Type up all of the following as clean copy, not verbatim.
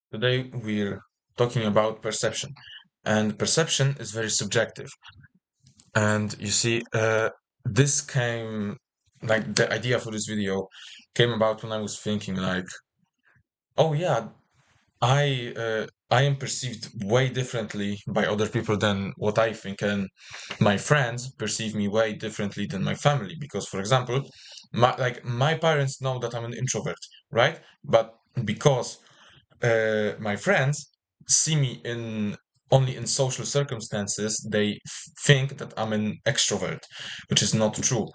Today we're talking about perception, and perception is very subjective. And you see, this came like the idea for this video came about when I was thinking, like, oh yeah, I am perceived way differently by other people than what I think, and my friends perceive me way differently than my family. Because, for example, my parents know that I'm an introvert, right? But because my friends see me in only in social circumstances, they think that I'm an extrovert, which is not true.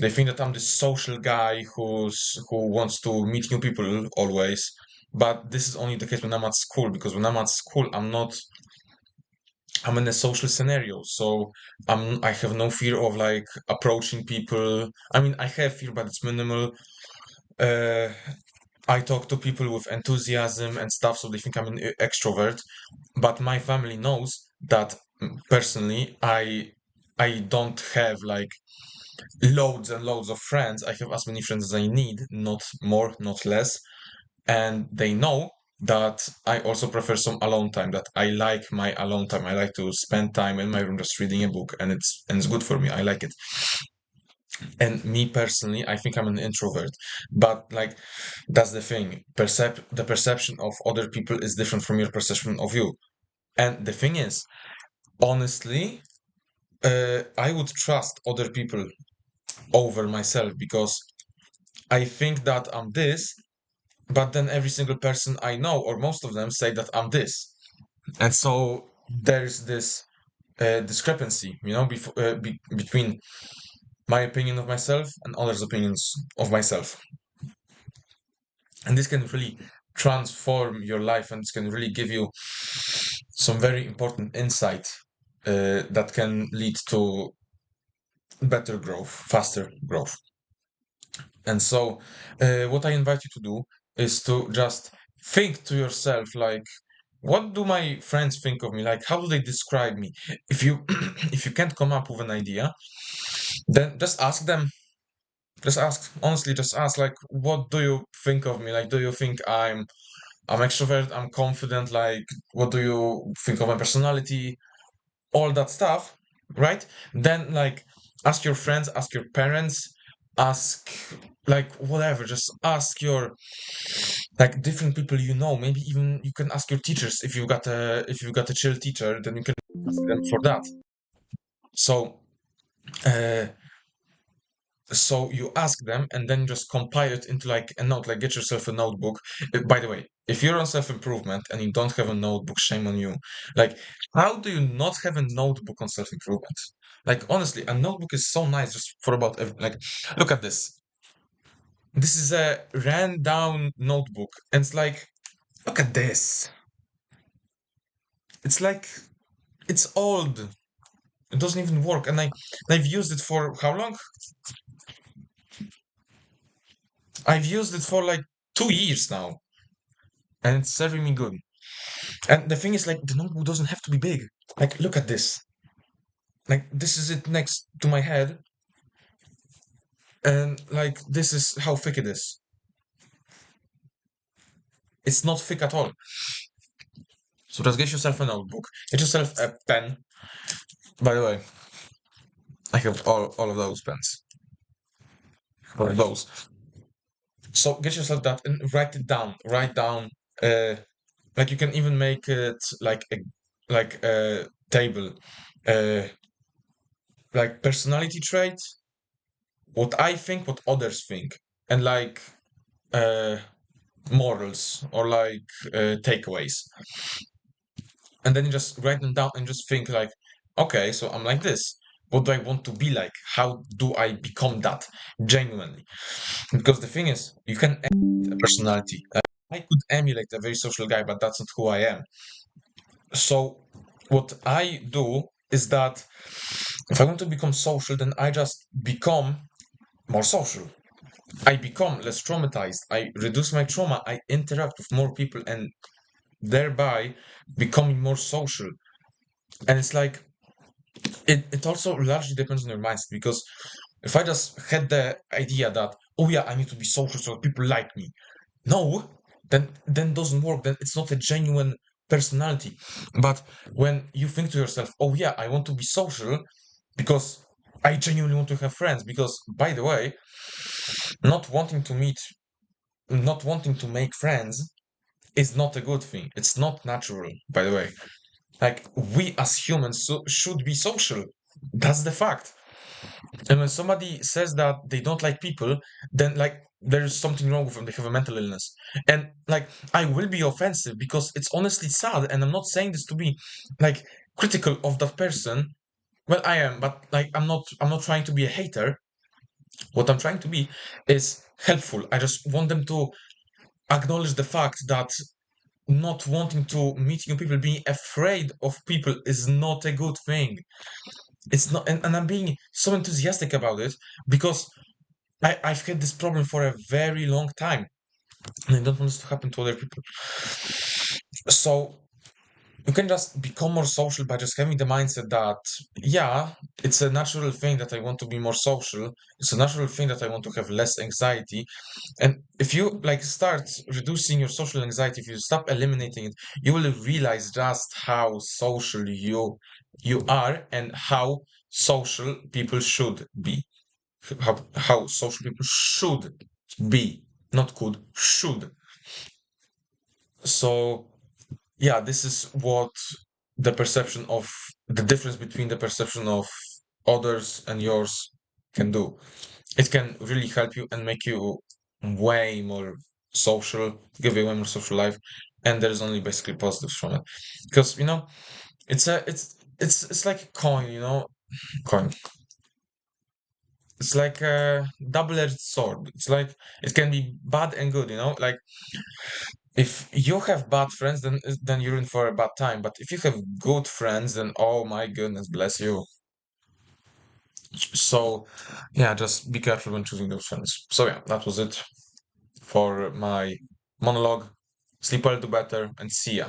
They think that I'm this social guy who wants to meet new people always. But this is only the case when I'm at school, because when I'm at school, I'm in a social scenario, so I have no fear of like approaching people. I mean, I have fear, but it's minimal. Uh, I talk to people with enthusiasm and stuff, so they think I'm an extrovert. But my family knows that personally, I don't have like loads and loads of friends. I have as many friends as I need, not more, not less. And they know that I also prefer some alone time, that I like my alone time. I like to spend time in my room just reading a book, and it's good for me. I like it. And me personally, I think I'm an introvert. But like that's the thing. The perception of other people is different from your perception of you. And the thing is, honestly, I would trust other people over myself because I think that I'm this, but then every single person I know, or most of them, say that I'm this. And so there's this discrepancy, between my opinion of myself and others' opinions of myself. And this can really transform your life, and this can really give you some very important insight that can lead to better growth, faster growth. And so, what I invite you to do is to just think to yourself, like, what do my friends think of me? Like, how do they describe me? If you if you can't come up with an idea, then just ask them. Just ask, honestly, just ask, like, what do you think of me? Like, do you think I'm extrovert, I'm confident, like, what do you think of my personality? All that stuff, right? Then, like, ask your friends, ask your parents, ask, like, whatever, just ask your, like, different people you know. Maybe even you can ask your teachers if you've got a chill teacher, then you can ask them for that. So, uh, so you ask them and then just compile it into like a note, like get yourself a notebook. By the way, if you're on self-improvement and you don't have a notebook, shame on you. Like, how do you not have a notebook on self-improvement? Like, honestly, a notebook is so nice just for about like, look at this. This is a ran down notebook, and it's like, look at this. It's like, it's old. It doesn't even work, and I've used it for how long? I've used it for like 2 years now, and it's serving me good. And the thing is, like, the notebook doesn't have to be big. Like, look at this. Like, this is it next to my head, and like, this is how thick it is. It's not thick at all. So just get yourself a notebook. Get yourself a pen. By the way, I have all of those pens. All of those. So get yourself that and write it down. Write down. Uh, like you can even make it like a table. Uh, like personality traits, what I think, what others think, and like uh, morals or like takeaways. And then you just write them down and just think like, okay, so I'm like this. What do I want to be like? How do I become that genuinely? Because the thing is, you can emulate a personality. I could emulate a very social guy, but that's not who I am. So what I do is that if I want to become social, then I just become more social. I become less traumatized. I reduce my trauma. I interact with more people and thereby becoming more social. And it's like, it also largely depends on your mindset because if I just had the idea that, oh yeah, I need to be social so people like me. No, then doesn't work. Then it's not a genuine personality. But when you think to yourself, oh yeah, I want to be social because I genuinely want to have friends, because by the way, not wanting to meet, not wanting to make friends is not a good thing. It's not natural, by the way. Like, we as humans should be social. That's the fact. And when somebody says that they don't like people, then like there's something wrong with them. They have a mental illness. And like, I will be offensive because it's honestly sad. And I'm not saying this to be like critical of that person. Well, I am, but like, I'm not trying to be a hater. What I'm trying to be is helpful. I just want them to acknowledge the fact that not wanting to meet new people, being afraid of people is not a good thing. It's not, and I'm being so enthusiastic about it because I've had this problem for a very long time, and I don't want this to happen to other people. So you can just become more social by just having the mindset that, yeah, it's a natural thing that I want to be more social. It's a natural thing that I want to have less anxiety. And if you like start reducing your social anxiety, if you stop eliminating it, you will realize just how social you are and how social people should be. How social people should be, not could, should. So yeah, this is what the perception of the difference between the perception of others and yours can do. It can really help you and make you way more social, give you a way more social life, and there's only basically positives from it. Because it's like a coin, coin. It's like a double-edged sword. It's like it can be bad and good, like if you have bad friends, then you're in for a bad time. But if you have good friends, then oh my goodness, bless you. So yeah, just be careful when choosing those friends. So yeah, that was it for my monologue. Sleep well, do better, and see ya.